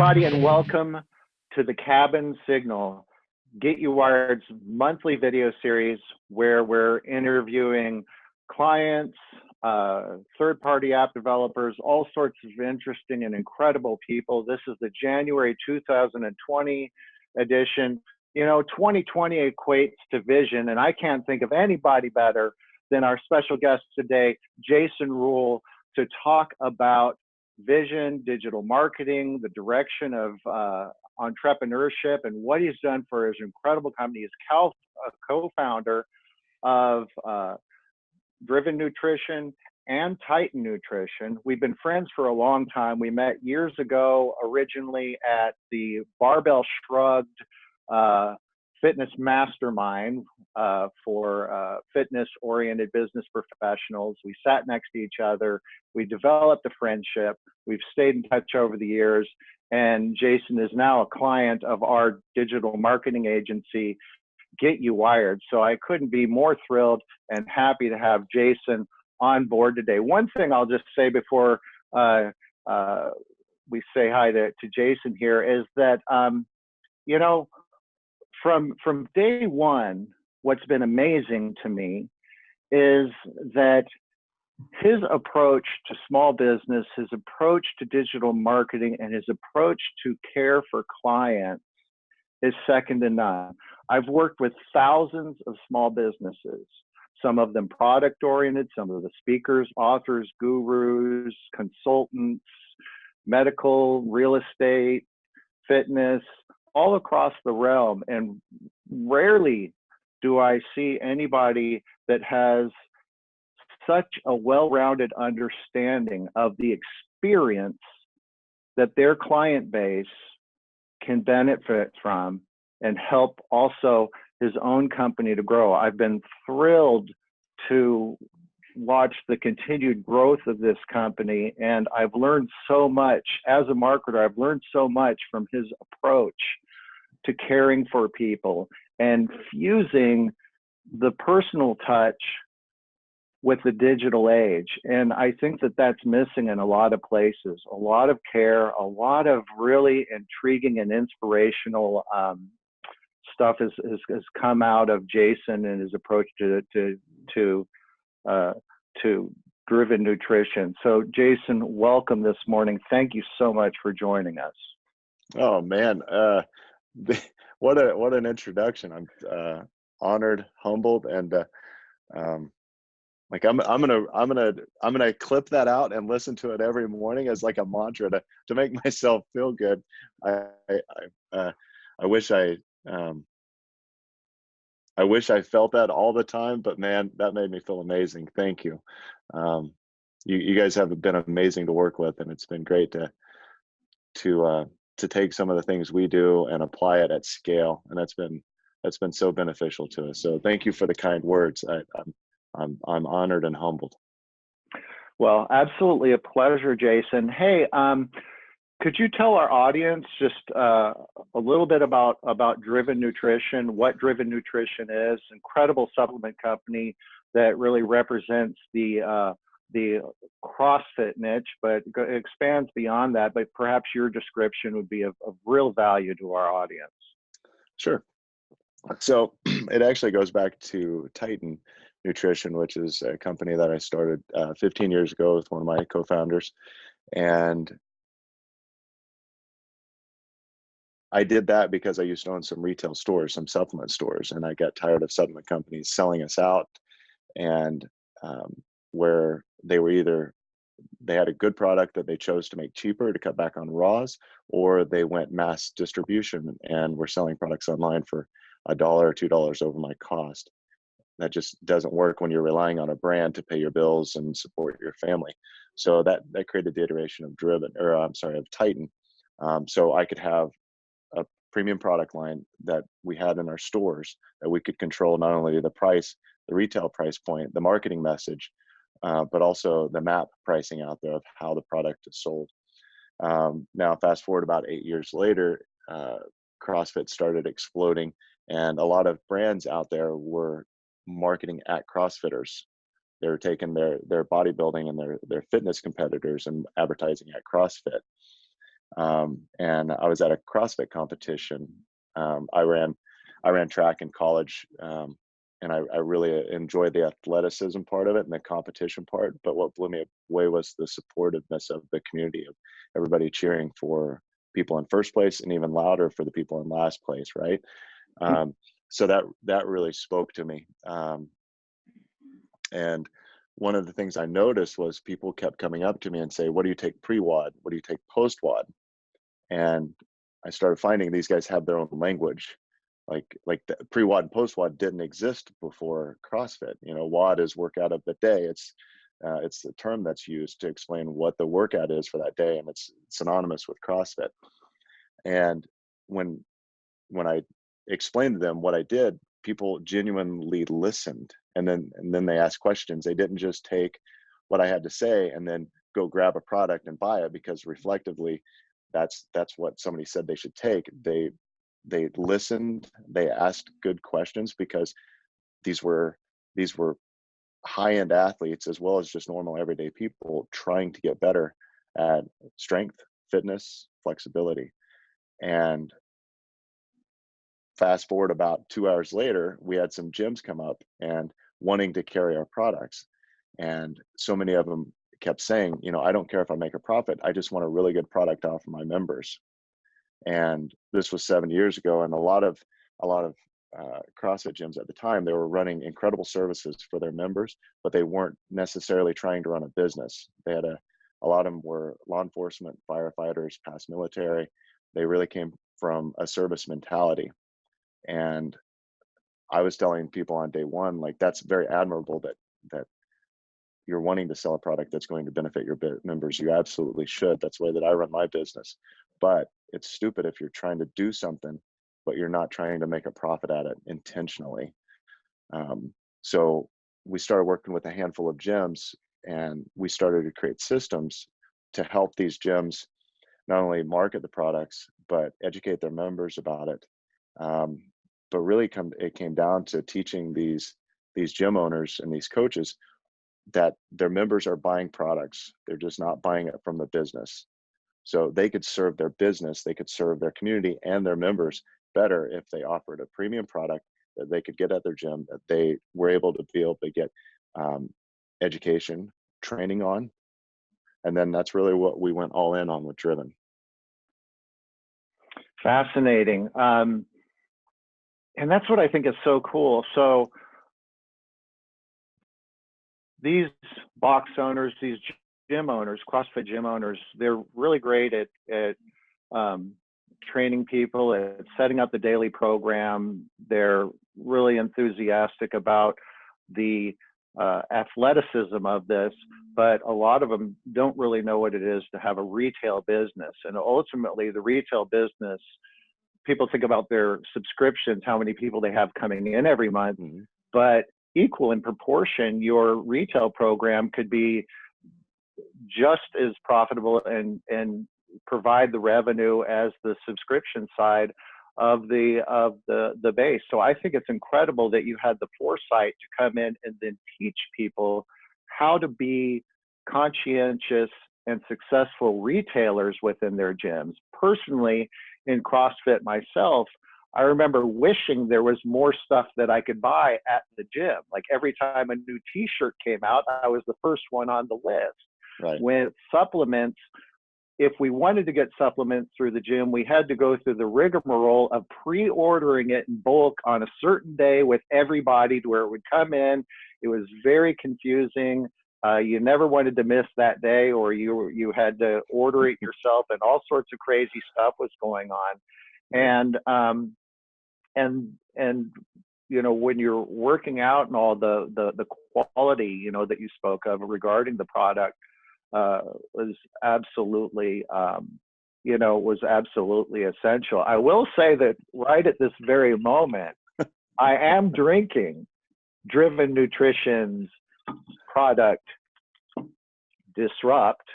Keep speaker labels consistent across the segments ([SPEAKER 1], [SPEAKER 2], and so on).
[SPEAKER 1] everybody, and welcome to the Cabin Signal, GetUWired's monthly video series where we're interviewing clients, third-party app developers, all sorts of interesting and incredible people. This is the January 2020 edition. You know, 2020 equates to vision, and I can't think of anybody better than our special guest today, Jason Rule, to talk about vision, digital marketing, the direction of entrepreneurship, and what he's done for his incredible company. He's a co-founder of Driven Nutrition and Titan Nutrition. We've been friends for a long time. We met years ago, originally at the Barbell Shrugged fitness mastermind for fitness-oriented business professionals. We sat next to each other. We developed a friendship. We've stayed in touch over the years. And Jason is now a client of our digital marketing agency, GetUWired. So I couldn't be more thrilled and happy to have Jason on board today. One thing I'll just say before we say hi to Jason here is that, you know, from day one, what's been amazing to me is that his approach to small business, his approach to digital marketing, and his approach to care for clients is second to none. I've worked with thousands of small businesses, some of them product-oriented, some of the speakers, authors, gurus, consultants, medical, real estate, fitness, all across the realm. And rarely do I see anybody that has such a well-rounded understanding of the experience that their client base can benefit from and help also his own company to grow. I've been thrilled to watch the continued growth of this company, and I've learned so much as a marketer. I've learned so much from his approach to caring for people and fusing the personal touch with the digital age. And I think that that's missing in a lot of places. A lot of care, a lot of really intriguing and inspirational stuff has come out of Jason and his approach to Driven Nutrition. So Jason, welcome this morning. Thank you so much for joining us.
[SPEAKER 2] Oh man, what an introduction. I'm honored, humbled, and like I'm gonna clip that out and listen to it every morning as like a mantra to make myself feel good. I wish I felt that all the time, but man, that made me feel amazing. Thank you. You guys have been amazing to work with, and it's been great to take some of the things we do and apply it at scale, and that's been so beneficial to us. So thank you for the kind words. I'm honored and humbled.
[SPEAKER 1] Well, absolutely a pleasure, Jason. Hey, could you tell our audience just a little bit about Driven Nutrition, what Driven Nutrition is? Incredible supplement company that really represents the CrossFit niche, but expands beyond that. But perhaps your description would be of real value to our audience.
[SPEAKER 2] Sure. So it actually goes back to Titan Nutrition, which is a company that I started 15 years ago with one of my co-founders. And I did that because I used to own some retail stores, some supplement stores, and I got tired of supplement companies selling us out, and where they had a good product that they chose to make cheaper to cut back on raws, or they went mass distribution and were selling products online for $1 or $2 over my cost. That just doesn't work when you're relying on a brand to pay your bills and support your family. So that created the iteration of Titan. So I could have a premium product line that we had in our stores that we could control not only the price, the retail price point, the marketing message, but also the map pricing out there of how the product is sold. Now, fast forward about 8 years later, CrossFit started exploding, and a lot of brands out there were marketing at CrossFitters. They were taking their bodybuilding and their fitness competitors and advertising at CrossFit. And I was at a CrossFit competition. I ran track in college, and I really enjoyed the athleticism part of it and the competition part. But what blew me away was the supportiveness of the community, of everybody cheering for people in first place, and even louder for the people in last place, right? So that really spoke to me. And one of the things I noticed was people kept coming up to me and say, "What do you take pre-WOD? What do you take post-WOD?" And I started finding these guys have their own language. Like the pre-WOD and post-WOD didn't exist before CrossFit. You know, WOD is workout of the day. It's the term that's used to explain what the workout is for that day, and it's synonymous with CrossFit. And when I explained to them what I did, people genuinely listened, and then they asked questions. They didn't just take what I had to say and then go grab a product and buy it because reflectively that's what somebody said they should take. They listened, they asked good questions, because these were high-end athletes as well as just normal everyday people trying to get better at strength, fitness, flexibility. And fast forward about 2 hours later, we had some gyms come up and wanting to carry our products. And so many of them kept saying, you know, I don't care if I make a profit. I just want a really good product off of my members. And this was 7 years ago. And a lot of CrossFit gyms at the time, they were running incredible services for their members, but they weren't necessarily trying to run a business. They had a lot of them were law enforcement, firefighters, past military. They really came from a service mentality. And I was telling people on day one, like, that's very admirable that you're wanting to sell a product that's going to benefit your members. You absolutely should. That's the way that I run my business. But it's stupid if you're trying to do something, but you're not trying to make a profit at it intentionally. So we started working with a handful of gyms, and we started to create systems to help these gyms not only market the products, but educate their members about it. But really it came down to teaching these gym owners and these coaches that their members are buying products. They're just not buying it from the business. So they could serve their business, they could serve their community and their members better if they offered a premium product that they could get at their gym, that they were able to get education, training on. And then that's really what we went all in on with Driven.
[SPEAKER 1] Fascinating. And that's what I think is so cool. So these box owners, these gym owners, CrossFit gym owners, they're really great at training people, at setting up the daily program. They're really enthusiastic about the athleticism of this, but a lot of them don't really know what it is to have a retail business. And ultimately, the retail business, people think about their subscriptions, how many people they have coming in every month, but equal in proportion, your retail program could be just as profitable and provide the revenue as the subscription side of the base. So I think it's incredible that you had the foresight to come in and then teach people how to be conscientious and successful retailers within their gyms. Personally, in CrossFit myself, I remember wishing there was more stuff that I could buy at the gym. Like every time a new t-shirt came out, I was the first one on the list.
[SPEAKER 2] Right.
[SPEAKER 1] With supplements, if we wanted to get supplements through the gym, we had to go through the rigmarole of pre-ordering it in bulk on a certain day with everybody to where it would come in. It was very confusing. You never wanted to miss that day, or you had to order it yourself, and all sorts of crazy stuff was going on. And you know, when you're working out and all the quality, you know, that you spoke of regarding the product was absolutely you know, was absolutely essential. I will say that right at this very moment, I am drinking Driven Nutrition's product Disrupt,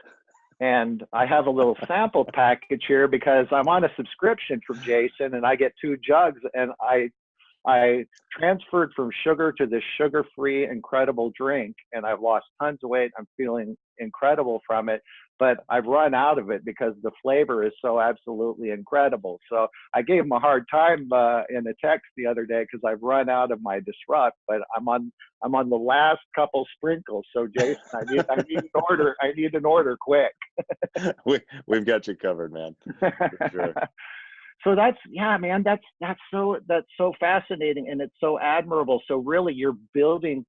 [SPEAKER 1] and I have a little sample package here because I'm on a subscription from Jason, and I get 2 jugs, and I I transferred from sugar to this sugar-free, incredible drink, and I've lost tons of weight. I'm feeling incredible from it, but I've run out of it because the flavor is so absolutely incredible. So I gave him a hard time in a text the other day because I've run out of my Disrupt, but I'm on the last couple sprinkles. So Jason, I need an order. I need an order quick.
[SPEAKER 2] We've got you covered, man. For sure.
[SPEAKER 1] So that's, yeah, man, that's so fascinating, and it's so admirable. So really you're building,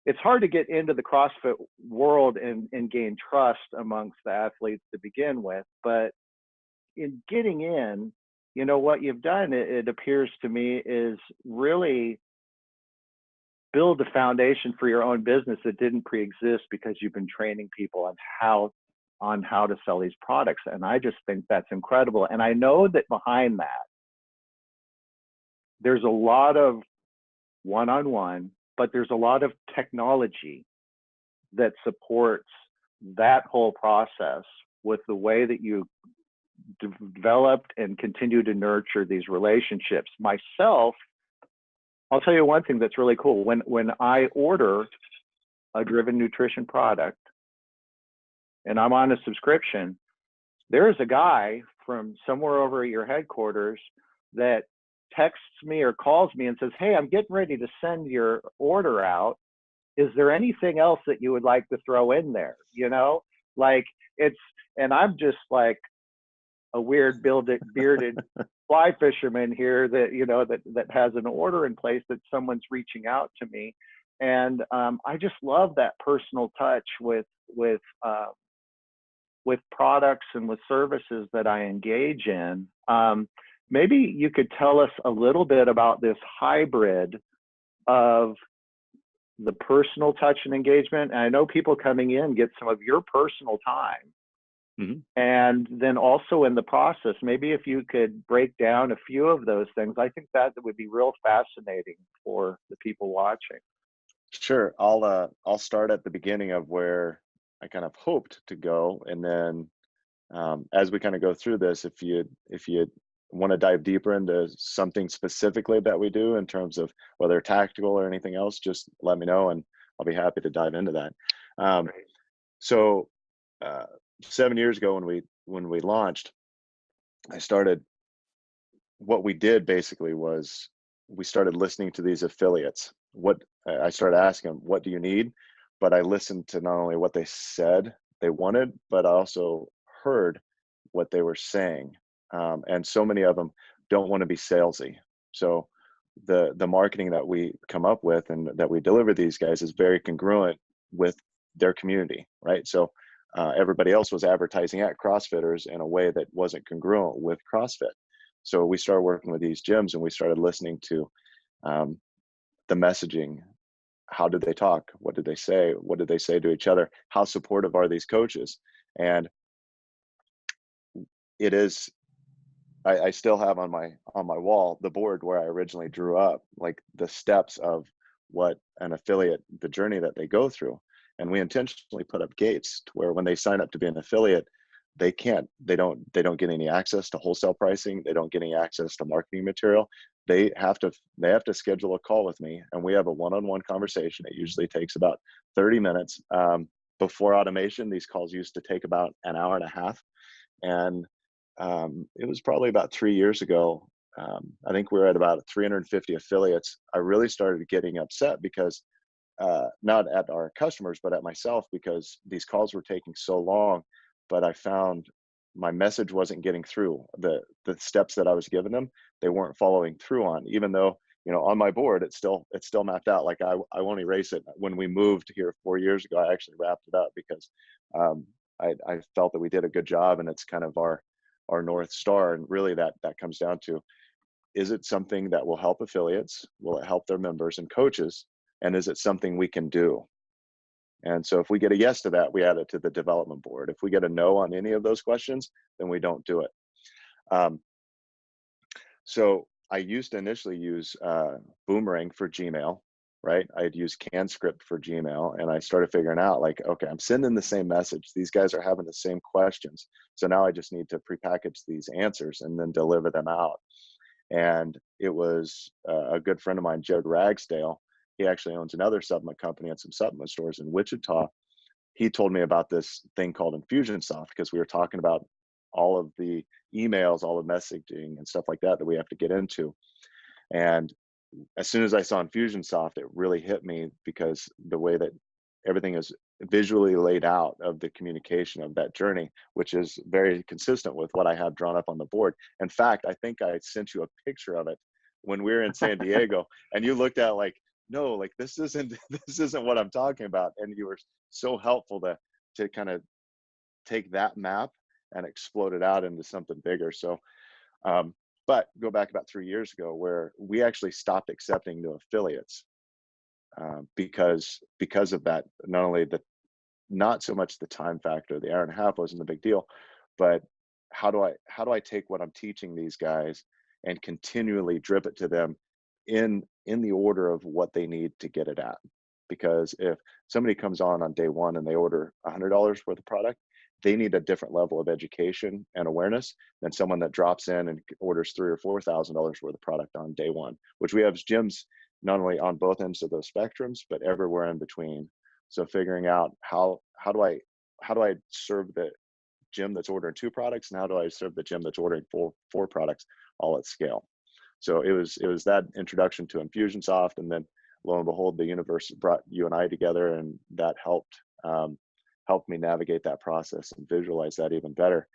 [SPEAKER 1] it's hard to get into the CrossFit world and gain trust amongst the athletes to begin with, but in getting in, you know, what you've done, it appears to me, is really build a foundation for your own business that didn't pre-exist because you've been training people on how to sell these products. And I just think that's incredible. And I know that behind that, there's a lot of one-on-one, but there's a lot of technology that supports that whole process with the way that you developed and continue to nurture these relationships. Myself, I'll tell you one thing that's really cool. When I order a Driven Nutrition product and I'm on a subscription, there is a guy from somewhere over at your headquarters that texts me or calls me and says, hey, I'm getting ready to send your order out. Is there anything else that you would like to throw in there? You know, like and I'm just like a weird bearded fly fisherman here that, you know, that has an order in place that someone's reaching out to me. And I just love that personal touch with products and with services that I engage in. Maybe you could tell us a little bit about this hybrid of the personal touch and engagement. And I know people coming in get some of your personal time. Mm-hmm. And then also in the process, maybe if you could break down a few of those things, I think that would be real fascinating for the people watching.
[SPEAKER 2] Sure. I'll start at the beginning of where I kind of hoped to go, and then as we kind of go through this, if you want to dive deeper into something specifically that we do in terms of whether tactical or anything else, just let me know and I'll be happy to dive into that. So 7 years ago when we launched, what we did basically was we started listening to these affiliates. I started asking them, what do you need? But I listened to not only what they said they wanted, but I also heard what they were saying. And so many of them don't want to be salesy. So the marketing that we come up with and that we deliver these guys is very congruent with their community, right? So everybody else was advertising at CrossFitters in a way that wasn't congruent with CrossFit. So we started working with these gyms and we started listening to the messaging. How did they talk? What did they say? What did they say to each other? How supportive are these coaches? And it is, I still have on my wall the board where I originally drew up, like the steps of what an affiliate, the journey that they go through. And we intentionally put up gates to where when they sign up to be an affiliate, they don't get any access to wholesale pricing. They don't get any access to marketing material. They have to schedule a call with me, and we have a one-on-one conversation. It usually takes about 30 minutes. Before automation, these calls used to take about an hour and a half. And it was probably about 3 years ago. I think we were at about 350 affiliates. I really started getting upset because not at our customers, but at myself, because these calls were taking so long. But I found my message wasn't getting through. The steps that I was giving them, they weren't following through on, even though, you know, on my board, it's still mapped out. Like I won't erase it. When we moved here 4 years ago, I actually wrapped it up because I felt that we did a good job, and it's kind of our North Star. And really that comes down to, is it something that will help affiliates? Will it help their members and coaches? And is it something we can do? And so if we get a yes to that, we add it to the development board. If we get a no on any of those questions, then we don't do it. So I used to initially use Boomerang for Gmail, right? I'd use CanScript for Gmail, and I started figuring out, like, okay, I'm sending the same message. These guys are having the same questions. So now I just need to prepackage these answers and then deliver them out. And it was a good friend of mine, Jared Ragsdale. He actually owns another supplement company and some supplement stores in Wichita. He told me about this thing called Infusionsoft, because we were talking about all of the emails, all the messaging and stuff like that that we have to get into. And as soon as I saw Infusionsoft, it really hit me, because the way that everything is visually laid out of the communication of that journey, which is very consistent with what I have drawn up on the board. In fact, I think I sent you a picture of it when we were in San Diego, and you looked at it like, no, like this isn't what I'm talking about. And you were so helpful to kind of take that map and explode it out into something bigger. So, but go back about 3 years ago, where we actually stopped accepting new affiliates because of that. Not only not so much the time factor, the hour and a half wasn't a big deal, but how do I take what I'm teaching these guys and continually drip it to them in the order of what they need to get it at? Because if somebody comes on day one and they order $100 worth of product, they need a different level of education and awareness than someone that drops in and orders $3,000 or $4,000 worth of product on day one, which we have gyms not only on both ends of those spectrums, but everywhere in between. So figuring out how do I serve the gym that's ordering 2 products, and how do I serve the gym that's ordering four products, all at scale? So it was that introduction to Infusionsoft, and then lo and behold, the universe brought you and I together, and that helped me navigate that process and visualize that even better.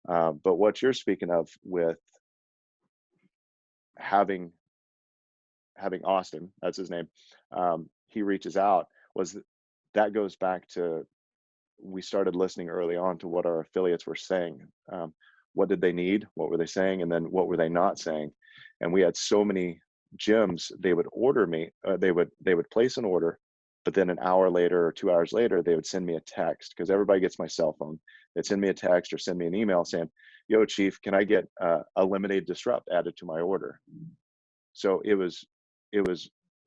[SPEAKER 2] But what you're speaking of with having Austin, that's his name, he reaches out, that goes back to, we started listening early on to what our affiliates were saying. What did they need? What were they saying? And then what were they not saying? And we had so many gyms, they would order me, they would place an order, but then an hour later or 2 hours later, they would send me a text, because everybody gets my cell phone. They'd send me a text or send me an email saying, yo, Chief, can I get a Lemonade Disrupt added to my order? So it was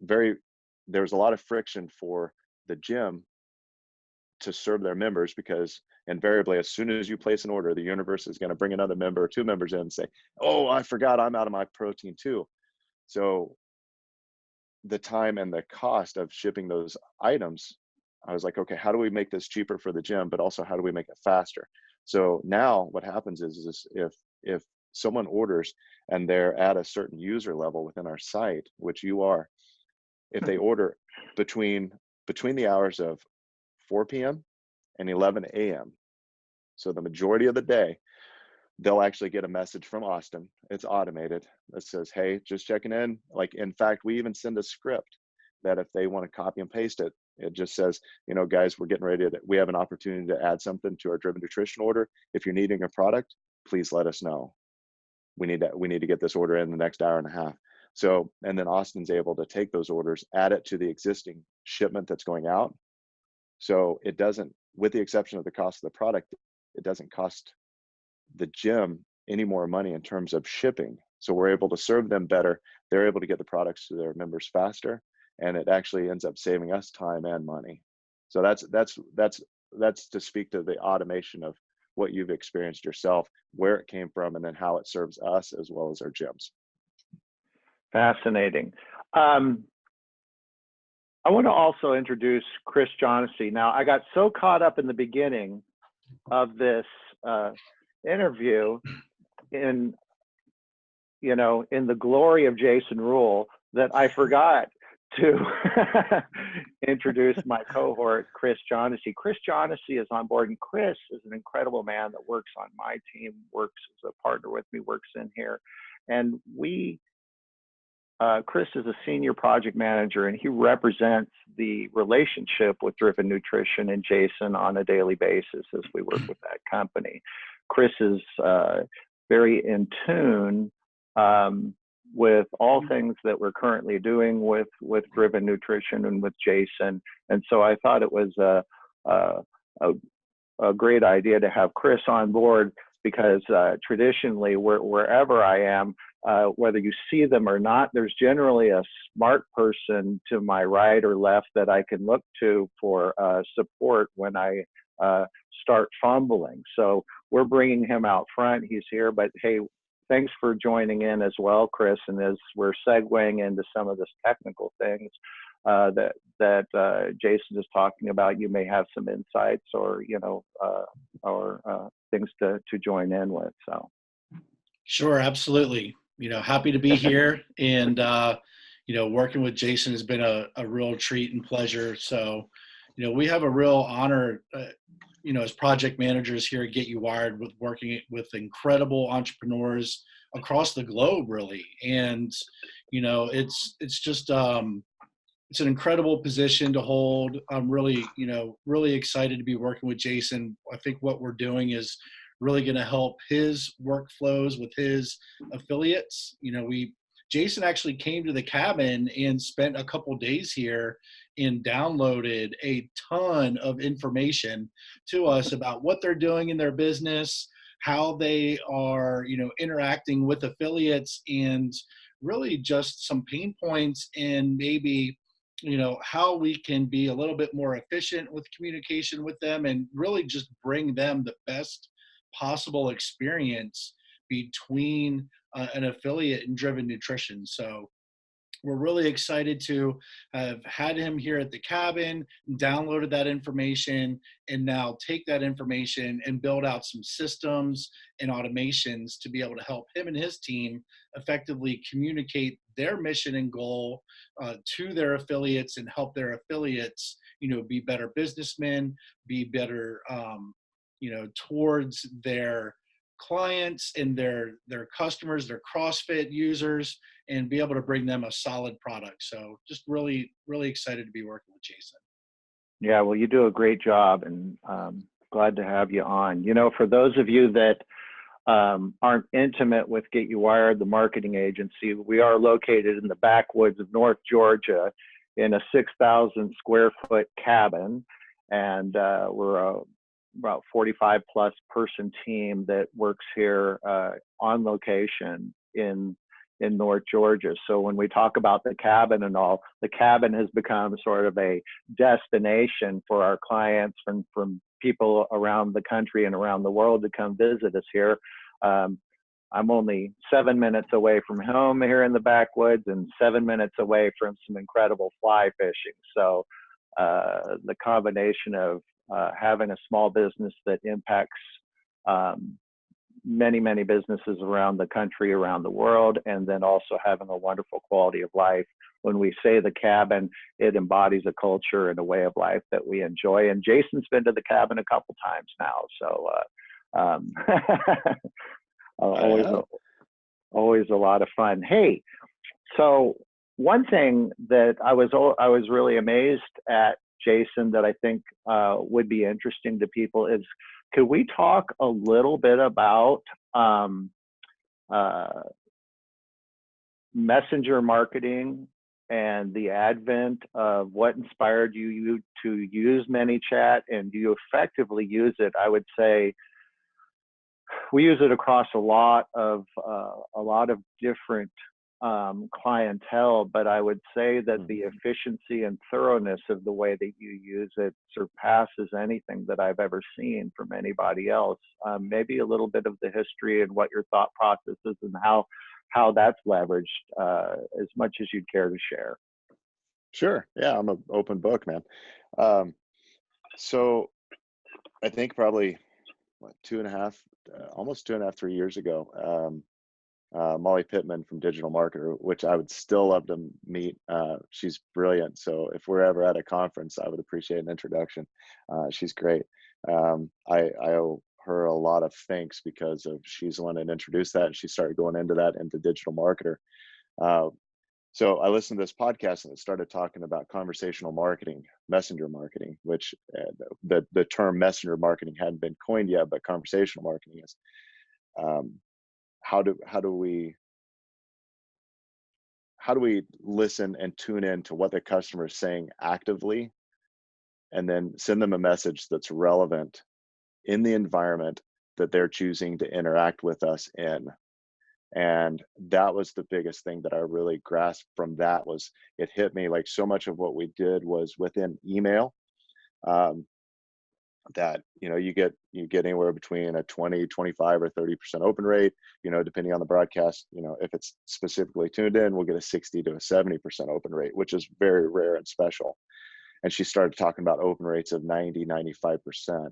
[SPEAKER 2] there was a lot of friction for the gym to serve their members, because invariably, as soon as you place an order, the universe is going to bring another member or 2 members in and say, oh, I forgot, I'm out of my protein too. So the time and the cost of shipping those items, I was like, okay, how do we make this cheaper for the gym, but also how do we make it faster? So now what happens is if someone orders and they're at a certain user level within our site, which you are, if they order between the hours of 4 p.m. and 11 a.m., so the majority of the day, they'll actually get a message from Austin. It's automated. That says, hey, just checking in. Like, in fact, we even send a script that if they want to copy and paste it, it just says, guys, we're getting ready we have an opportunity to add something to our Driven Nutrition order. If you're needing a product, please let us know. We need to get this order in the next hour and a half. So, and then Austin's able to take those orders, add it to the existing shipment that's going out. So it doesn't, with the exception of the cost of the product, it doesn't cost the gym any more money in terms of shipping. So we're able to serve them better. They're able to get the products to their members faster, and it actually ends up saving us time and money. So that's to speak to the automation of what you've experienced yourself, where it came from, and then how it serves us as well as our gyms.
[SPEAKER 1] Fascinating. I want to also introduce Chris Johnessy. Now, I got so caught up in the beginning of this interview in the glory of Jason Rule that I forgot to introduce my cohort, Chris Johnessy. Chris Johnessy is on board, and Chris is an incredible man that works on my team, works as a partner with me, works in here. And Chris is a senior project manager, and he represents the relationship with Driven Nutrition and Jason on a daily basis as we work with that company. Chris is very in tune with all things that we're currently doing with Driven Nutrition and with Jason. And so I thought it was a great idea to have Chris on board, because traditionally, wherever I am, whether you see them or not, there's generally a smart person to my right or left that I can look to for support when I start fumbling. So we're bringing him out front. He's here, but hey, thanks for joining in as well, Chris. And as we're segueing into some of this technical things that Jason is talking about, you may have some insights or things to join in with. So.
[SPEAKER 3] Sure, absolutely. Happy to be here, and working with Jason has been a real treat and pleasure. So, we have a real honor, as project managers here at GetUWired, with working with incredible entrepreneurs across the globe, really. And it's just it's an incredible position to hold. I'm really excited to be working with Jason. I think what we're doing is really going to help his workflows with his affiliates. Jason actually came to the cabin and spent a couple days here and downloaded a ton of information to us about what they're doing in their business, how they are, interacting with affiliates, and really just some pain points, and maybe how we can be a little bit more efficient with communication with them, and really just bring them the best possible experience between an affiliate and Driven Nutrition. So we're really excited to have had him here at the cabin, downloaded that information, and now take that information and build out some systems and automations to be able to help him and his team effectively communicate their mission and goal to their affiliates, and help their affiliates, be better businessmen, be better, towards their clients and their customers, their CrossFit users, and be able to bring them a solid product. So just really, really excited to be working with Jason.
[SPEAKER 1] Yeah, well, you do a great job, and glad to have you on. For those of you that aren't intimate with GetUWired, the marketing agency, we are located in the backwoods of North Georgia in a 6,000 square foot cabin, and we're about 45 plus person team that works here on location in North Georgia. So when we talk about the cabin and all, the cabin has become sort of a destination for our clients from people around the country and around the world to come visit us here. I'm only 7 minutes away from home here in the backwoods, and 7 minutes away from some incredible fly fishing. So the combination of having a small business that impacts many, many businesses around the country, around the world, and then also having a wonderful quality of life. When we say the cabin, it embodies a culture and a way of life that we enjoy. And Jason's been to the cabin a couple times now, so always a lot of fun. Hey, so one thing that I was really amazed at, Jason, that I think would be interesting to people is, could we talk a little bit about messenger marketing and the advent of what inspired you to use ManyChat, and do you effectively use it? I would say we use it across a lot of different clientele, but I would say that the efficiency and thoroughness of the way that you use it surpasses anything that I've ever seen from anybody else. Maybe a little bit of the history and what your thought process is, and how that's leveraged, as much as you'd care to share.
[SPEAKER 2] Sure. Yeah, I'm an open book, man. So I think probably almost 2.5, 3 years ago, Molly Pittman from Digital Marketer, which I would still love to meet. She's brilliant. So if we're ever at a conference, I would appreciate an introduction. She's great. I owe her a lot of thanks, because she's the one that introduced that, and she started going into Digital Marketer. So I listened to this podcast, and it started talking about conversational marketing, messenger marketing, which the term messenger marketing hadn't been coined yet, but conversational marketing is. How do we listen and tune in to what the customer is saying actively, and then send them a message that's relevant in the environment that they're choosing to interact with us in? And that was the biggest thing that I really grasped from that. Was it hit me like so much of what we did was within email. that, you get anywhere between a 20, 25, or 30% open rate, depending on the broadcast. If it's specifically tuned in, we'll get a 60 to a 70% open rate, which is very rare and special. And she started talking about open rates of 90, 95%.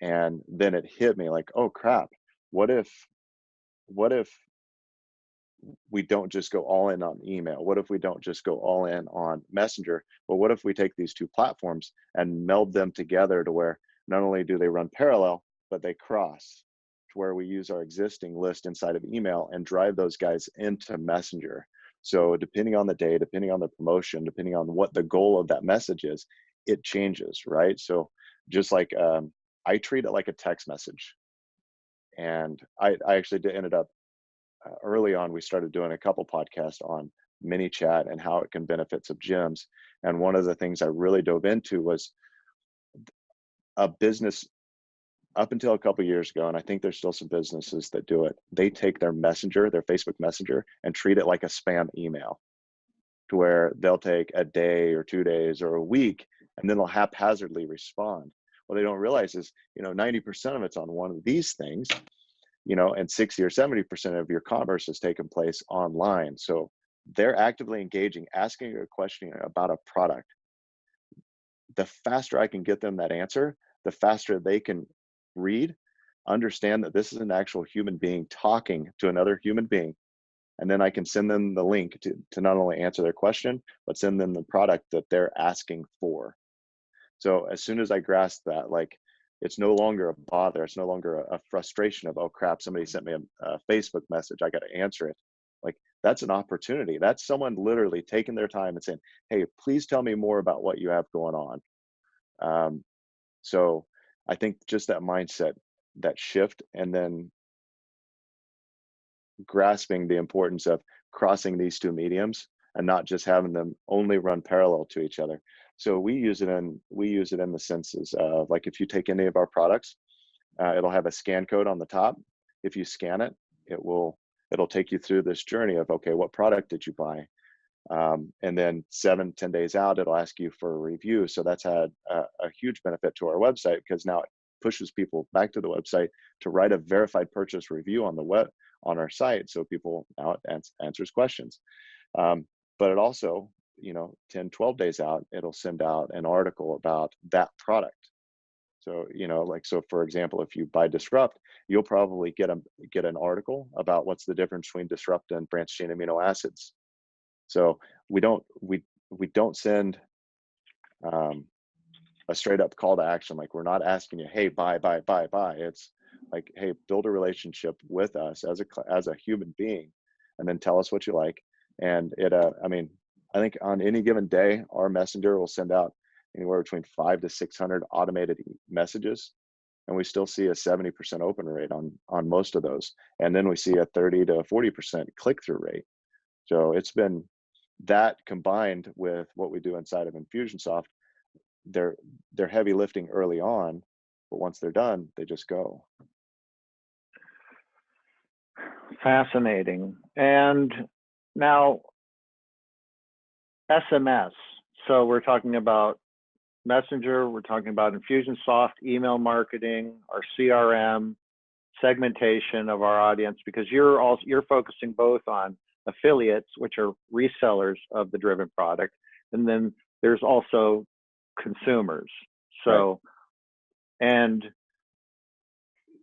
[SPEAKER 2] And then it hit me like, oh crap, what if we don't just go all in on email? What if we don't just go all in on Messenger? But what if we take these two platforms and meld them together to where not only do they run parallel, but they cross, to where we use our existing list inside of email and drive those guys into Messenger. So depending on the day, depending on the promotion, depending on what the goal of that message is, it changes, right? So just like I treat it like a text message. And I actually ended up early on, we started doing a couple podcasts on mini chat and how it can benefit some gyms. And one of the things I really dove into was a business up until a couple years ago, and I think there's still some businesses that do it. They take their messenger, their Facebook Messenger, and treat it like a spam email, to where they'll take a day or 2 days or a week, and then they'll haphazardly respond. What they don't realize is, 90% of it's on one of these things, and 60 or 70% of your commerce has taken place online. So they're actively engaging, asking a question about a product. The faster I can get them that answer, the faster they can read, understand that this is an actual human being talking to another human being. And then I can send them the link to not only answer their question, but send them the product that they're asking for. So as soon as I grasp that, like, it's no longer a bother. It's no longer a frustration of, oh crap, somebody sent me a Facebook message, I got to answer it. Like, that's an opportunity. That's someone literally taking their time and saying, hey, please tell me more about what you have going on. So I think just that mindset, that shift, and then grasping the importance of crossing these two mediums and not just having them only run parallel to each other. So we use it in the senses of, like, if you take any of our products, it'll have a scan code on the top. If you scan it, it'll take you through this journey of, okay, what product did you buy? And then 7-10 days out, it'll ask you for a review. So that's had a huge benefit to our website, because now it pushes people back to the website to write a verified purchase review on the web, on our site. So people now it answers questions. But it also, 10, 12 days out, it'll send out an article about that product. So, so for example, if you buy Disrupt, you'll probably get an article about what's the difference between Disrupt and branched chain amino acids. So we don't send a straight up call to action. Like, we're not asking you, hey, buy. It's like, hey, build a relationship with us as a human being, and then tell us what you like. And I think on any given day, our messenger will send out anywhere between 500 to 600 automated messages, and we still see a 70% open rate on most of those. And then we see a 30 to 40% click-through rate. So it's been that, combined with what we do inside of Infusionsoft. They're heavy lifting early on, but once they're done, they just go.
[SPEAKER 1] Fascinating. And now, SMS. So we're talking about Messenger, we're talking about Infusionsoft, email marketing, our CRM, segmentation of our audience, because you're focusing both on affiliates, which are resellers of the Driven product, and then there's also consumers. So, right. And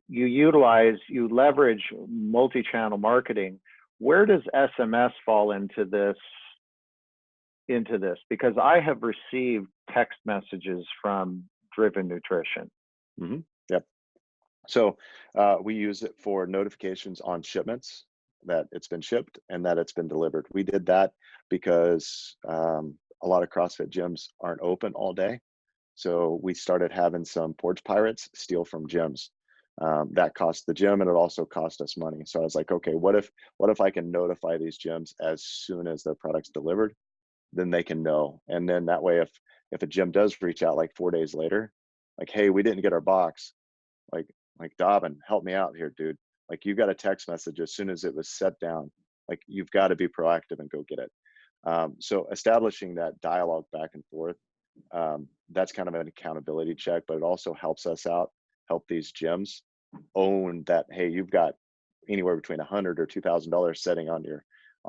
[SPEAKER 1] you leverage multi-channel marketing. Where does SMS fall into this? Because I have received text messages from Driven Nutrition.
[SPEAKER 2] Mm-hmm. Yep. So we use it for notifications on shipments, that it's been shipped and that it's been delivered. We did that because a lot of CrossFit gyms aren't open all day. So we started having some porch pirates steal from gyms. That cost the gym, and it also cost us money. So I was like, okay, what if I can notify these gyms as soon as their product's delivered? Then they can know. And then that way, if a gym does reach out like 4 days later, like, hey, we didn't get our box, like Dobbin, help me out here, dude. Like, you got a text message as soon as it was set down. Like, you've got to be proactive and go get it. So establishing that dialogue back and forth That's kind of an accountability check, but it also helps us out, help these gyms own that, hey, you've got anywhere between $100 or $2,000 sitting on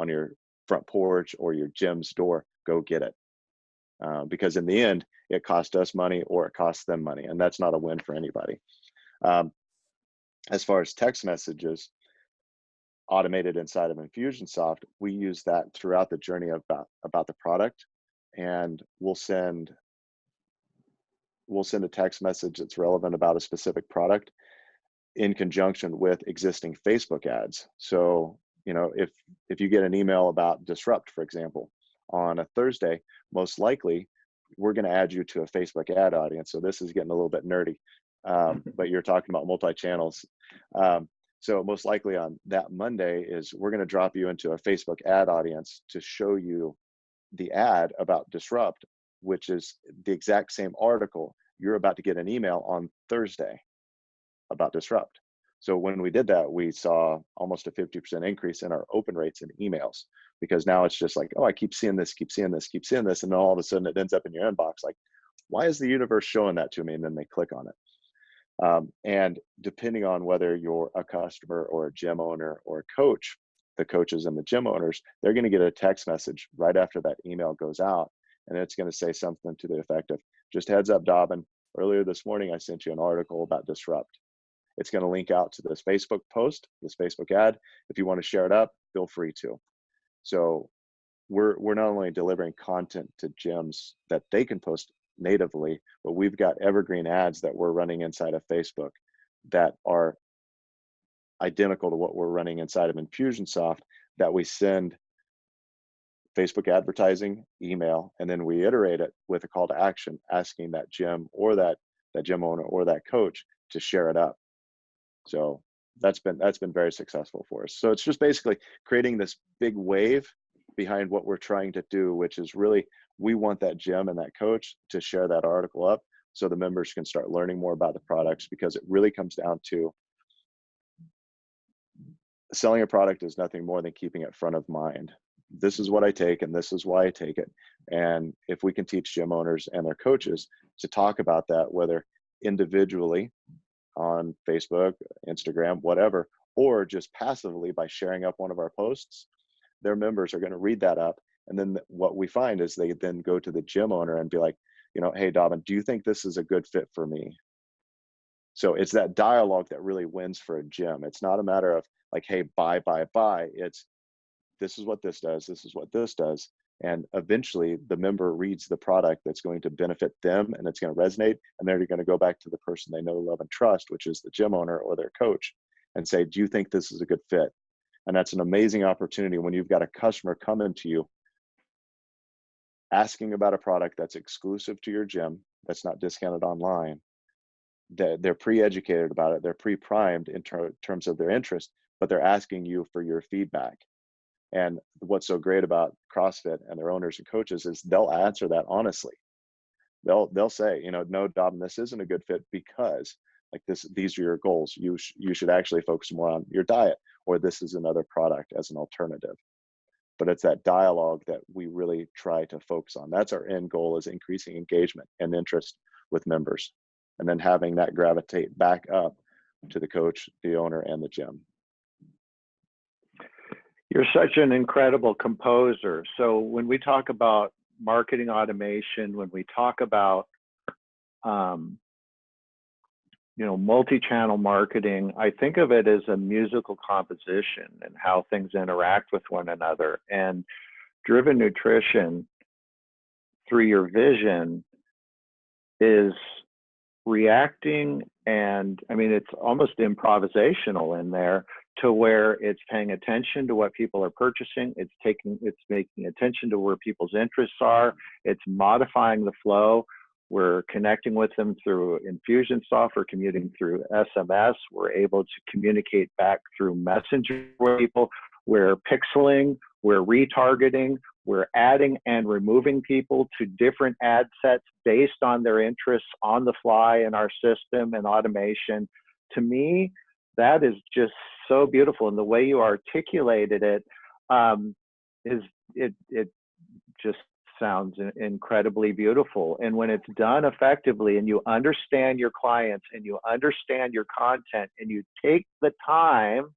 [SPEAKER 2] your front porch or your gym's door. Go get it. Because in the end, it cost us money or it costs them money, and that's not a win for anybody. As far as text messages automated inside of Infusionsoft, we use that throughout the journey about the product, and we'll send a text message that's relevant about a specific product in conjunction with existing Facebook ads. So, if you get an email about Disrupt, for example, on a Thursday, most likely we're going to add you to a Facebook ad audience. So this is getting a little bit nerdy, but you're talking about multi-channels. So most likely on that Monday is we're going to drop you into a Facebook ad audience to show you the ad about Disrupt, which is the exact same article you're about to get an email on Thursday about Disrupt. So when we did that, we saw almost a 50% increase in our open rates in emails, because now it's just like, oh, I keep seeing this. And then all of a sudden it ends up in your inbox. Like, why is the universe showing that to me? And then they click on it. And depending on whether you're a customer or a gym owner or a coach, the coaches and the gym owners, they're going to get a text message right after that email goes out. And it's going to say something to the effect of, just heads up, Dobbin, earlier this morning, I sent you an article about Disrupt. It's going to link out to this Facebook post, this Facebook ad. If you want to share it up, feel free to. So we're not only delivering content to gyms that they can post natively, but we've got evergreen ads that we're running inside of Facebook that are identical to what we're running inside of Infusionsoft, that we send Facebook advertising, email, and then we iterate it with a call to action, asking that gym or that gym owner or that coach to share it up. So that's been very successful for us. So it's just basically creating this big wave behind what we're trying to do, which is really, we want that gym and that coach to share that article up so the members can start learning more about the products, because it really comes down to selling a product is nothing more than keeping it front of mind. This is what I take and this is why I take it. And if we can teach gym owners and their coaches to talk about that, whether individually on Facebook, Instagram, whatever, or just passively by sharing up one of our posts, their members are going to read that up. And then what we find is they then go to the gym owner and be like, hey, Dobbin, do you think this is a good fit for me? So it's that dialogue that really wins for a gym. It's not a matter of like, hey, buy. It's, this is what this does. This is what this does. And eventually the member reads the product that's going to benefit them and it's going to resonate. And they're going to go back to the person they know, love, and trust, which is the gym owner or their coach, and say, do you think this is a good fit? And that's an amazing opportunity when you've got a customer coming to you asking about a product that's exclusive to your gym, that's not discounted online, that they're pre-educated about it, they're pre-primed in terms of their interest, but they're asking you for your feedback. And what's so great about CrossFit and their owners and coaches is they'll answer that honestly. They'll say, no, Dobbin, this isn't a good fit because like these are your goals. You should actually focus more on your diet, or this is another product as an alternative. But it's that dialogue that we really try to focus on. That's our end goal, is increasing engagement and interest with members, and then having that gravitate back up to the coach, the owner, and the gym.
[SPEAKER 1] You're such an incredible composer. So when we talk about marketing automation, when we talk about multi-channel marketing, I think of it as a musical composition and how things interact with one another. And Driven Nutrition, through your vision, is reacting, and I mean, it's almost improvisational in there, to where it's paying attention to what people are purchasing. It's making attention to where people's interests are. It's modifying the flow. We're connecting with them through Infusionsoft. We're commuting through SMS. We're able to communicate back through Messenger with people. We're pixeling. We're retargeting. We're adding and removing people to different ad sets based on their interests on the fly in our system and automation. To me, that is just so beautiful. And the way you articulated it, it just sounds incredibly beautiful. And when it's done effectively and you understand your clients and you understand your content and you take the time,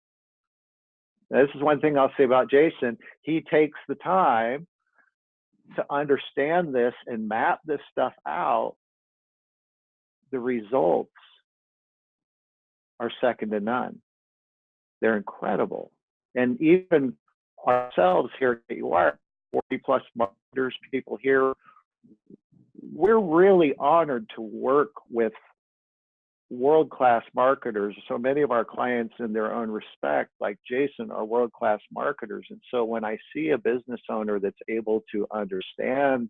[SPEAKER 1] this is one thing I'll say about Jason, he takes the time to understand this and map this stuff out. The results are second to none. They're incredible. And even ourselves here at GetUWired, 40 plus marketers, people here, we're really honored to work with world-class marketers. So many of our clients, in their own respect, like Jason, are world-class marketers. And so when I see a business owner that's able to understand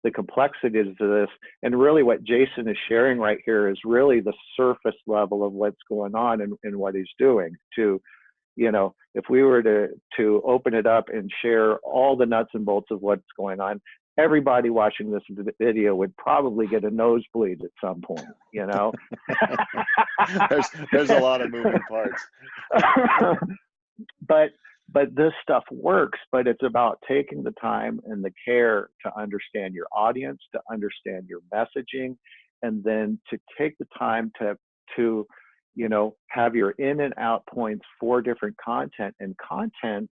[SPEAKER 1] the complexities of this, and really what Jason is sharing right here is really the surface level of what's going on and what he's doing. To, you know, if we were to open it up and share all the nuts and bolts of what's going on, everybody watching this video would probably get a nosebleed at some point, you know.
[SPEAKER 2] there's a lot of moving parts.
[SPEAKER 1] But this stuff works, but it's about taking the time and the care to understand your audience, to understand your messaging, and then to take the time to you know, have your in and out points for different content. And content,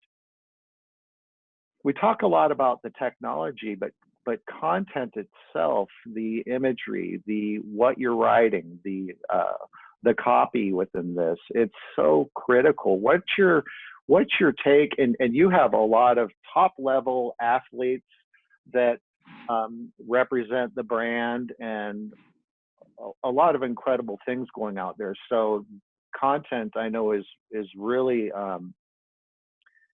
[SPEAKER 1] we talk a lot about the technology, but content itself, the imagery, the what you're writing, the copy within this, it's so critical. What's your take? And you have a lot of top level athletes that represent the brand, and a lot of incredible things going out there. So content, I know, is really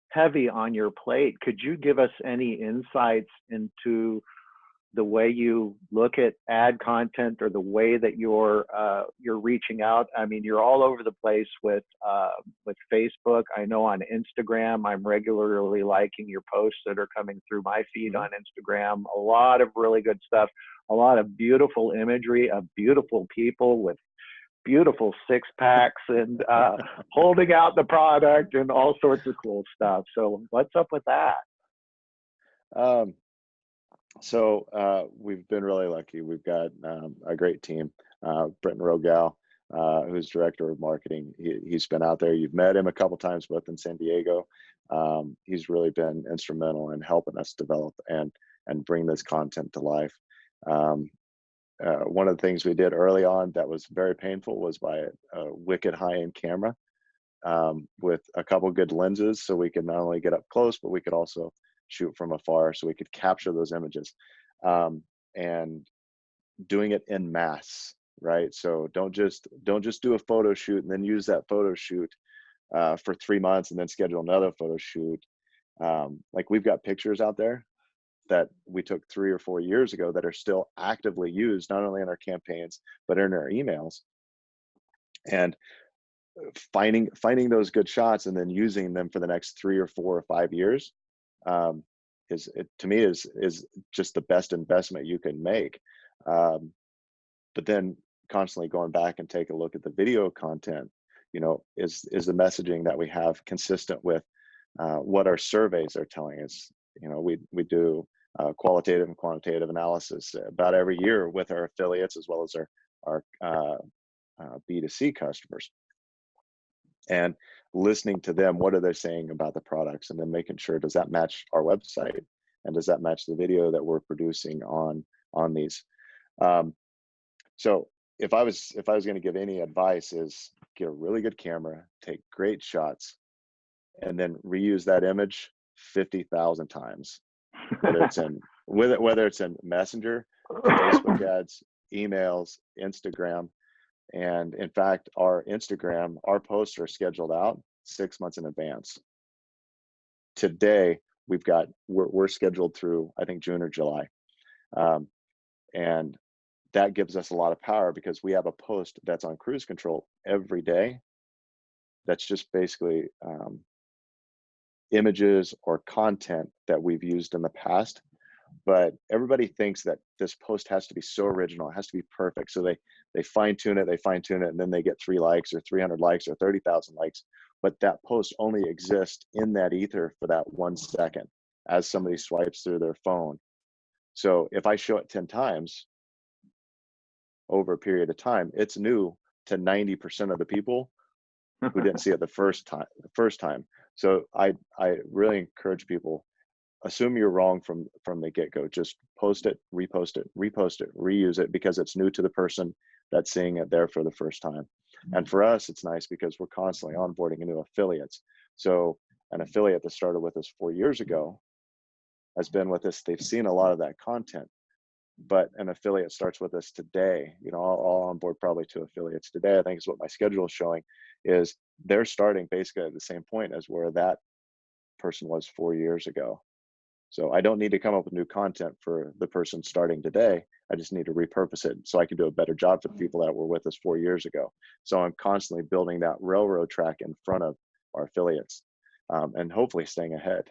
[SPEAKER 1] heavy on your plate. Could you give us any insights into the way you look at ad content, or the way that you're reaching out? I mean, you're all over the place with Facebook. I know on Instagram, I'm regularly liking your posts that are coming through my feed on Instagram. A lot of really good stuff, a lot of beautiful imagery of beautiful people with beautiful six packs and holding out the product and all sorts of cool stuff. So what's up with that?
[SPEAKER 2] So we've been really lucky. We've got a great team. Brenton Rogal, who's director of marketing. He's been out there. You've met him a couple times, both in San Diego. He's really been instrumental in helping us develop and bring this content to life. One of the things we did early on that was very painful was buy a wicked high-end camera with a couple good lenses, so we could not only get up close, but we could also shoot from afar, so we could capture those images, and doing it in mass, right? So don't just do a photo shoot and then use that photo shoot for 3 months and then schedule another photo shoot. Like, we've got pictures out there that we took 3 or 4 years ago that are still actively used, not only in our campaigns, but in our emails. And finding those good shots and then using them for the next 3 or 4 or 5 years to me is just the best investment you can make. But then constantly going back and take a look at the video content, you know, is the messaging that we have consistent with what our surveys are telling us. You know, we do qualitative and quantitative analysis about every year with our affiliates, as well as our B2C customers, and listening to them. What are they saying about the products? And then making sure, does that match our website, and does that match the video that we're producing on these? So if I was going to give any advice, is get a really good camera, take great shots, and then reuse that image 50,000 times, whether it's in Messenger, Facebook ads, emails, Instagram. And in fact, our Instagram, our posts are scheduled out 6 months in advance. Today, we're scheduled through, I think, June or July. And that gives us a lot of power, because we have a post that's on cruise control every day. That's just basically images or content that we've used in the past. But everybody thinks that this post has to be so original, it has to be perfect. So they fine tune it, and then they get 3 likes or 300 likes or 30,000 likes. But that post only exists in that ether for that 1 second as somebody swipes through their phone. So if I show it 10 times over a period of time, it's new to 90% of the people who didn't see it the first time. So I really encourage people, assume you're wrong from the get-go. Just post it, repost it, reuse it, because it's new to the person that's seeing it there for the first time. And for us, it's nice because we're constantly onboarding new affiliates. So an affiliate that started with us 4 years ago has been with us. They've seen a lot of that content, but an affiliate starts with us today. You know, I'll onboard probably 2 affiliates today. I think is what my schedule is showing, is they're starting basically at the same point as where that person was 4 years ago. So I don't need to come up with new content for the person starting today. I just need to repurpose it so I can do a better job for the people that were with us 4 years ago. So I'm constantly building that railroad track in front of our affiliates, and hopefully staying ahead.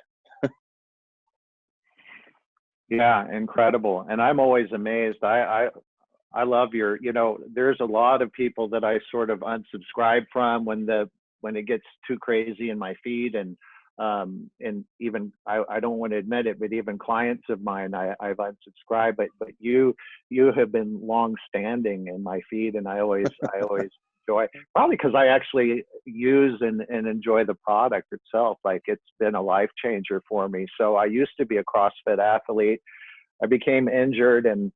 [SPEAKER 1] Yeah, incredible. And I'm always amazed. I love your, you know, there's a lot of people that I sort of unsubscribe from when it gets too crazy in my feed, and even I don't want to admit it, but even clients of mine I've unsubscribed, but you have been long standing in my feed, and I always enjoy, probably because I actually use and enjoy the product itself. Like, it's been a life changer for me. So I used to be a CrossFit athlete. I became injured, and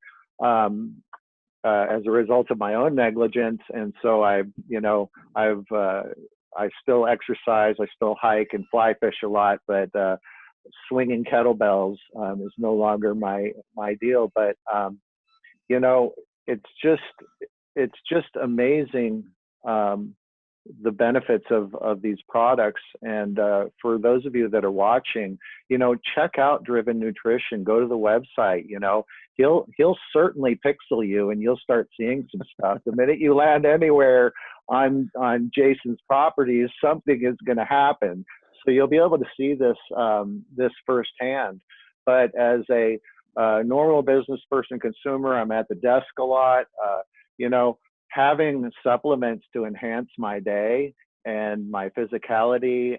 [SPEAKER 1] as a result of my own negligence. And so I still exercise, I still hike and fly fish a lot, but swinging kettlebells is no longer my deal. But you know, it's just amazing, the benefits of these products. And for those of you that are watching, you know, check out Driven Nutrition. Go to the website. You know, he'll certainly pixel you, and you'll start seeing some stuff. The minute you land anywhere on Jason's properties, something is going to happen. So you'll be able to see this firsthand. But as a normal business person, consumer, I'm at the desk a lot. You know, having supplements to enhance my day and my physicality,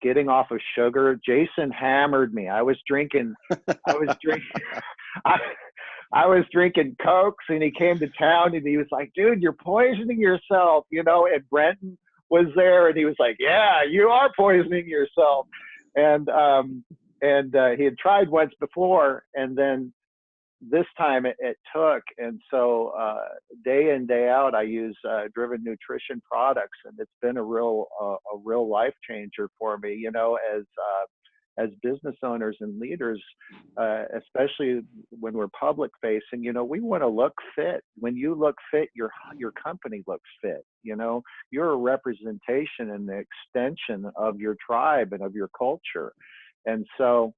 [SPEAKER 1] getting off of sugar. Jason hammered me. I was drinking Cokes, and he came to town, and he was like, dude, you're poisoning yourself, you know. And Brenton was there, and he was like, yeah, you are poisoning yourself. And he had tried once before, and then this time it took. And so day in, day out, I use Driven Nutrition products, and it's been a real life changer for me, you know, as business owners and leaders, especially when we're public facing. You know, we want to look fit. When you look fit, your company looks fit. You know, you're a representation and the extension of your tribe and of your culture. And so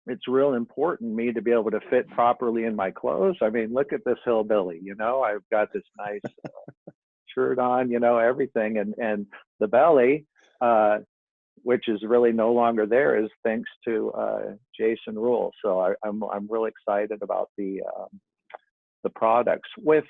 [SPEAKER 1] it's real important to me to be able to fit properly in my clothes. I mean, look at this hillbilly, you know, I've got this nice shirt on, you know, everything. And the belly, which is really no longer there, is thanks to Jason Rule. So I'm really excited about the products. With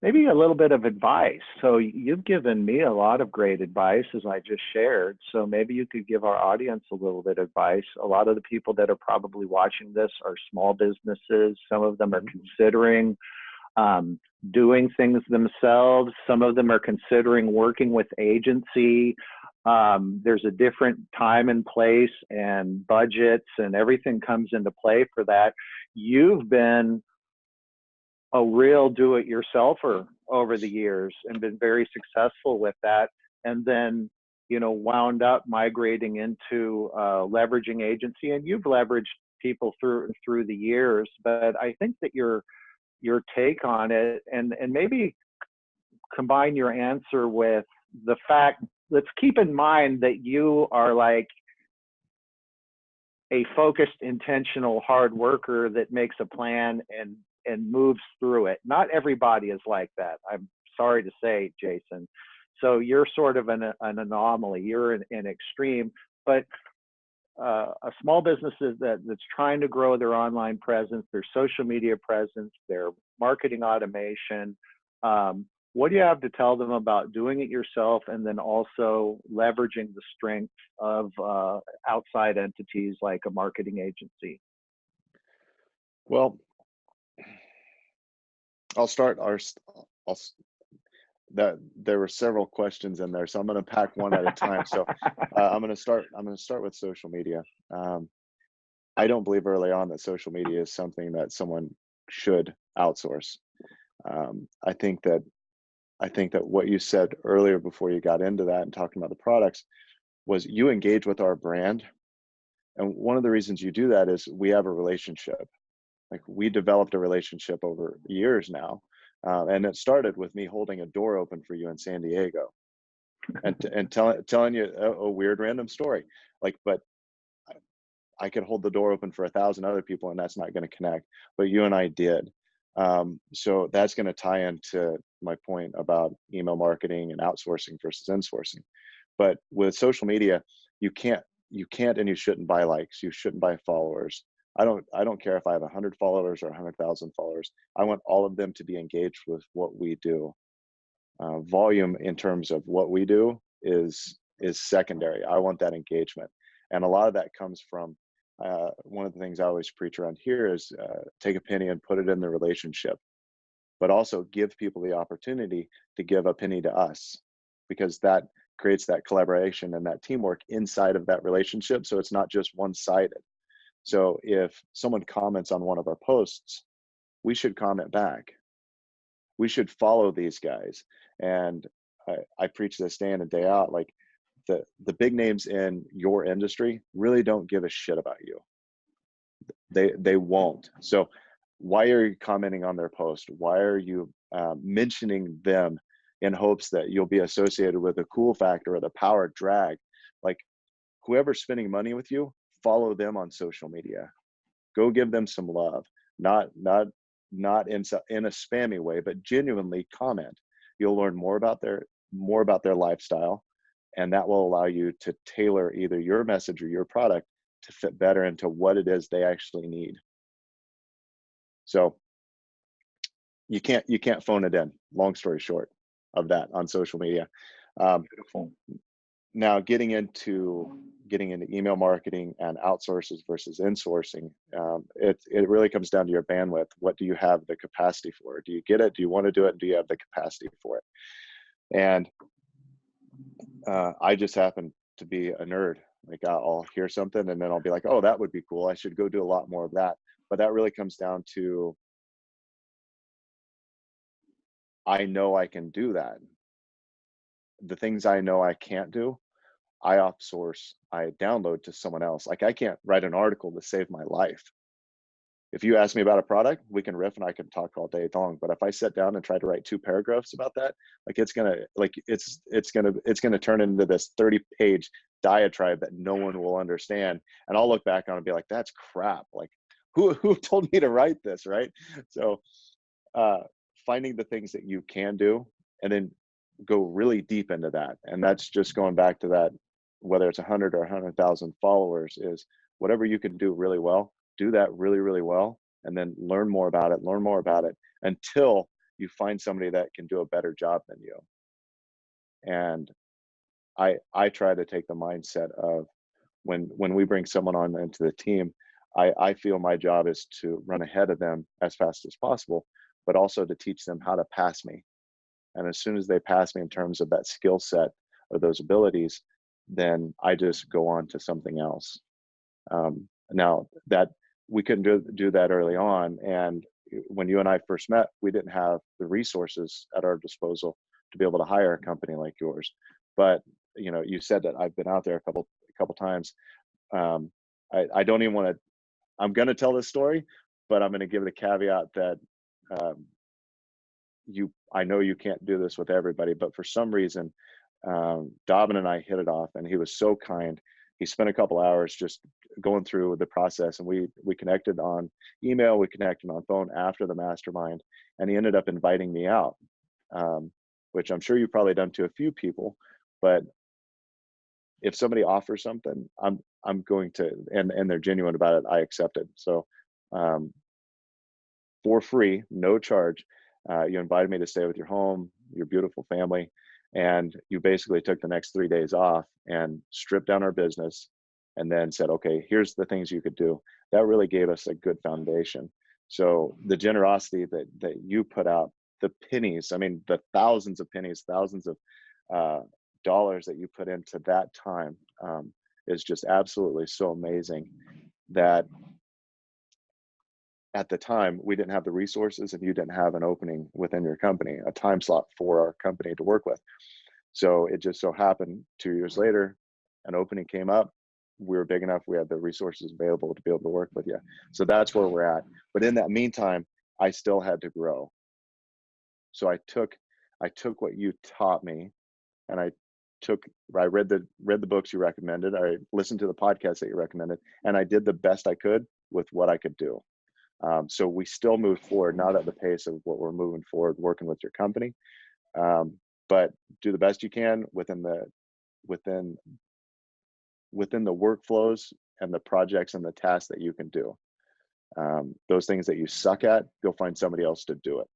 [SPEAKER 1] maybe a little bit of advice. So you've given me a lot of great advice, as I just shared. So maybe you could give our audience a little bit of advice. A lot of the people that are probably watching this are small businesses. Some of them are considering doing things themselves. Some of them are considering working with agency. There's a different time and place and budgets, and everything comes into play for that. You've been a real do-it-yourselfer over the years and been very successful with that. And then, you know, wound up migrating into leveraging agency, and you've leveraged people through the years. But I think that your take on it, and maybe combine your answer with the fact, let's keep in mind that you are like a focused, intentional, hard worker that makes a plan and moves through it. Not everybody is like that, I'm sorry to say, Jason. So you're sort of an anomaly. You're an extreme. But a small business that's trying to grow their online presence, their social media presence, their marketing automation, what do you have to tell them about doing it yourself and then also leveraging the strength of outside entities like a marketing agency?
[SPEAKER 2] Well, I'll start that there were several questions in there, so I'm going to pack one at a time. So I'm going to start with social media. I don't believe early on that social media is something that someone should outsource. I think that what you said earlier before you got into that and talking about the products was you engage with our brand. And one of the reasons you do that is we have a relationship. Like, we developed a relationship over years now. And it started with me holding a door open for you in San Diego and telling you a weird random story. Like, but I could hold the door open for 1,000 other people and that's not going to connect, but you and I did. So that's going to tie into my point about email marketing and outsourcing versus insourcing. But with social media, you can't and you shouldn't buy likes. You shouldn't buy followers. I don't care if I have 100 followers or 100,000 followers. I want all of them to be engaged with what we do. Volume in terms of what we do is secondary. I want that engagement, and a lot of that comes from one of the things I always preach around here is take a penny and put it in the relationship, but also give people the opportunity to give a penny to us, because that creates that collaboration and that teamwork inside of that relationship. So it's not just one-sided. So if someone comments on one of our posts, we should comment back. We should follow these guys. And I preach this day in and day out, like the big names in your industry really don't give a shit about you. They won't. So why are you commenting on their post? Why are you mentioning them in hopes that you'll be associated with a cool factor or the power drag? Like, whoever's spending money with you, follow them on social media. Go give them some love, not in a spammy way, but genuinely comment. You'll learn more about their lifestyle, and that will allow you to tailor either your message or your product to fit better into what it is they actually need. So you can't phone it in. Long story short of that on social media.
[SPEAKER 1] Beautiful.
[SPEAKER 2] Now, getting into email marketing and outsources versus insourcing, it really comes down to your bandwidth. What do you have the capacity for? Do you get it? Do you want to do it? Do you have the capacity for it? And I just happen to be a nerd. Like, I'll hear something and then I'll be like, oh, that would be cool. I should go do a lot more of that. But that really comes down to, I know I can do that. The things I know I can't do, I outsource, I download to someone else. Like, I can't write an article to save my life. If you ask me about a product, we can riff and I can talk all day long. But if I sit down and try to write 2 paragraphs about that, like, it's gonna turn into this 30-page diatribe that no one will understand. And I'll look back on it and be like, that's crap. Like, who told me to write this, right? So finding the things that you can do and then go really deep into that. And that's just going back to that, whether it's 100 or 100,000 followers, is whatever you can do really well, do that really, really well, and then learn more about it until you find somebody that can do a better job than you. And I try to take the mindset of when we bring someone on into the team, I feel my job is to run ahead of them as fast as possible, but also to teach them how to pass me. And as soon as they pass me in terms of that skill set or those abilities, then I just go on to something else. Now, that we couldn't do that early on. And when you and I first met, we didn't have the resources at our disposal to be able to hire a company like yours. But, you know, you said that I've been out there a couple times. I don't even want to, I'm going to tell this story, but I'm going to give the caveat that I know you can't do this with everybody, but for some reason, Dobbin and I hit it off, and he was so kind. He spent a couple hours just going through the process, and we connected on email, we connected on phone after the mastermind, and he ended up inviting me out, which I'm sure you've probably done to a few people. But if somebody offers something, I'm going to, and they're genuine about it, I accept it. So for free, no charge, you invited me to stay with your home, your beautiful family, and you basically took the next 3 days off and stripped down our business and then said, okay, here's the things you could do. That really gave us a good foundation. So the generosity that you put out, the pennies, I mean, the thousands of pennies, thousands of dollars that you put into that time is just absolutely so amazing, that at the time we didn't have the resources and you didn't have an opening within your company, a time slot for our company to work with. So it just so happened 2 years later, an opening came up. We were big enough, we had the resources available to be able to work with you. So that's where we're at. But in that meantime, I still had to grow. So I took what you taught me, and I read the books you recommended. I listened to the podcast that you recommended, and I did the best I could with what I could do. So we still moved forward, not at the pace of what we're moving forward, working with your company, but do the best you can within the workflows and the projects and the tasks that you can do. Those things that you suck at, go find somebody else to do it.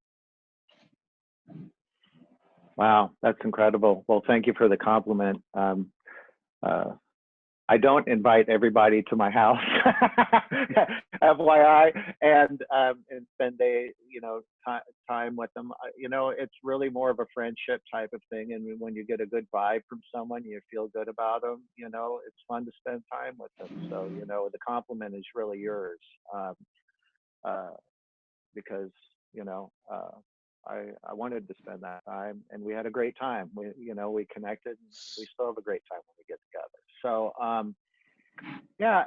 [SPEAKER 1] Wow, that's incredible. Well, thank you for the compliment. I don't invite everybody to my house, FYI, and spend time with them. It's really more of a friendship type of thing. And when you get a good vibe from someone, you feel good about them. It's fun to spend time with them. So the compliment is really yours, because I wanted to spend that time, and we had a great time. We connected, and we still have a great time when we get together. So, yeah,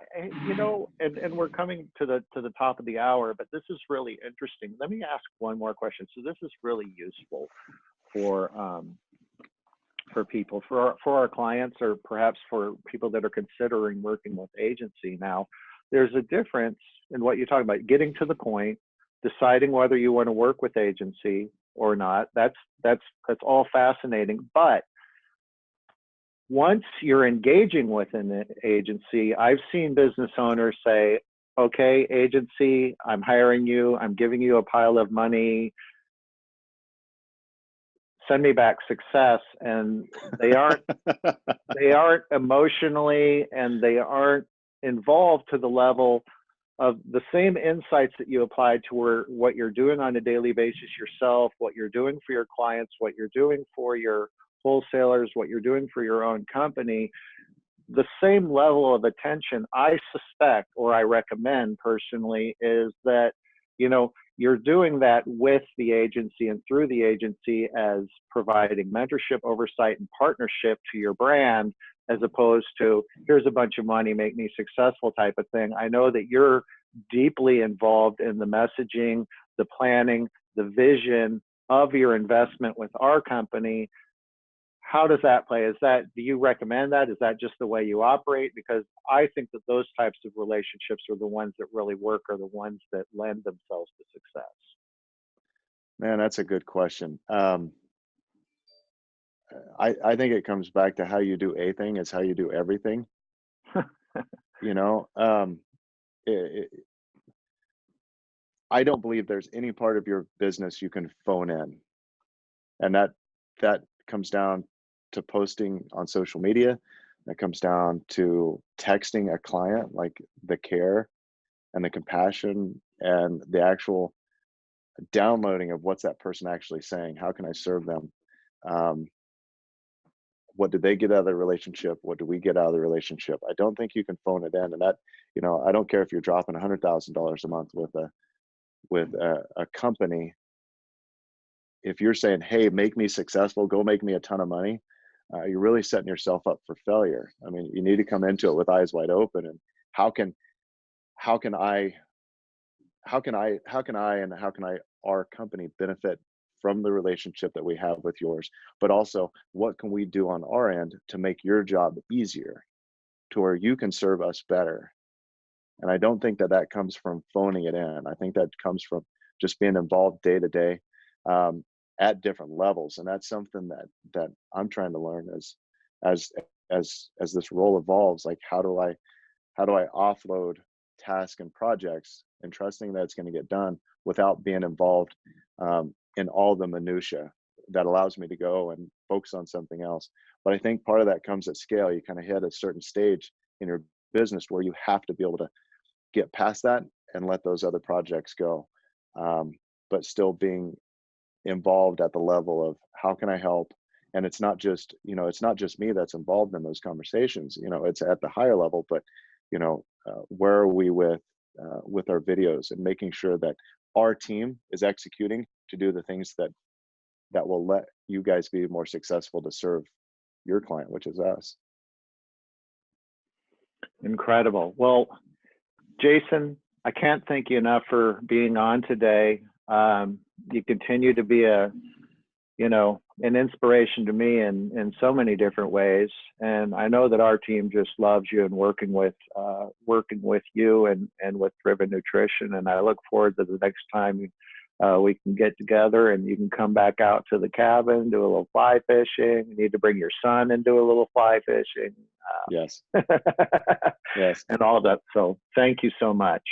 [SPEAKER 1] and we're coming to the top of the hour, but this is really interesting. Let me ask one more question. So this is really useful for people, for our clients, or perhaps for people that are considering working with agency. Now, there's a difference in what you're talking about, getting to the point, deciding whether you want to work with agency or not. That's all fascinating. But once you're engaging with an agency, I've seen business owners say, okay, agency, I'm hiring you, I'm giving you a pile of money, send me back success. And they aren't emotionally, and they aren't involved to the level of the same insights that you applied to what you're doing on a daily basis yourself, what you're doing for your clients, what you're doing for your wholesalers, what you're doing for your own company. The same level of attention, I suspect, or I recommend personally, is that you're doing that with the agency and through the agency as providing mentorship, oversight, and partnership to your brand, as opposed to here's a bunch of money, make me successful type of thing. I know that you're deeply involved in the messaging, the planning, the vision of your investment with our company. How does that play? Do you recommend that? Is that just the way you operate? Because I think that those types of relationships are the ones that really work, are the ones that lend themselves to success.
[SPEAKER 2] Man, that's a good question. I think it comes back to how you do a thing is how you do everything. I don't believe there's any part of your business you can phone in, and that comes down to posting on social media. That comes down to texting a client, like the care and the compassion and the actual downloading of what's that person actually saying. How can I serve them? What did they get out of the relationship? What do we get out of the relationship? I don't think you can phone it in. And that, I don't care if you're dropping $100,000 a month with a company. If you're saying, hey, make me successful, go make me a ton of money, you're really setting yourself up for failure. I mean, you need to come into it with eyes wide open. And how can our company benefit from the relationship that we have with yours? But also, what can we do on our end to make your job easier, to where you can serve us better? And I don't think that comes from phoning it in. I think that comes from just being involved day to day at different levels. And that's something that I'm trying to learn as this role evolves. Like, how do I offload tasks and projects and trusting that it's going to get done without being involved in all the minutia? that allows me to go and focus on something else. But I think part of that comes at scale. You kind of hit a certain stage in your business where you have to be able to get past that and let those other projects go, but still being involved at the level of how can I help. And it's not just, it's not just me that's involved in those conversations. It's at the higher level, but where are we with our videos, and making sure that our team is executing to do the things that will let you guys be more successful to serve your client, which is us.
[SPEAKER 1] Incredible. Well, Jason, I can't thank you enough for being on today. You continue to be an inspiration to me in so many different ways. And I know that our team just loves you and working with you and with Driven Nutrition. And I look forward to the next time we can get together and you can come back out to the cabin, do a little fly fishing. You need to bring your son and do a little fly fishing.
[SPEAKER 2] Yes. Yes.
[SPEAKER 1] And all of that. So thank you so much.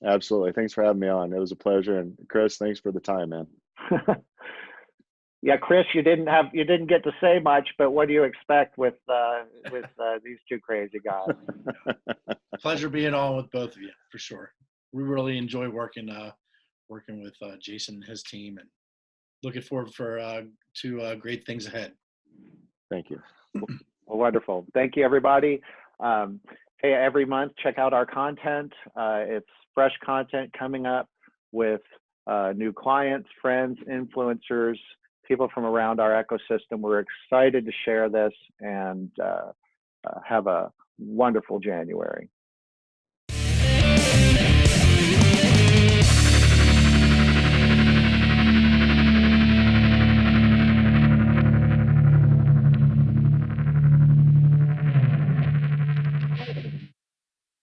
[SPEAKER 2] Absolutely. Thanks for having me on. It was a pleasure. And Chris, thanks for the time, man.
[SPEAKER 1] Yeah, Chris, you didn't get to say much, but what do you expect with these two crazy guys?
[SPEAKER 3] Pleasure being on with both of you, for sure. We really enjoy working with Jason and his team, and looking forward to great things ahead.
[SPEAKER 2] Thank you.
[SPEAKER 1] Well, wonderful. Thank you, everybody. Hey, every month, check out our content. It's fresh content coming up with new clients, friends, influencers, people from around our ecosystem. We're excited to share this and have a wonderful January.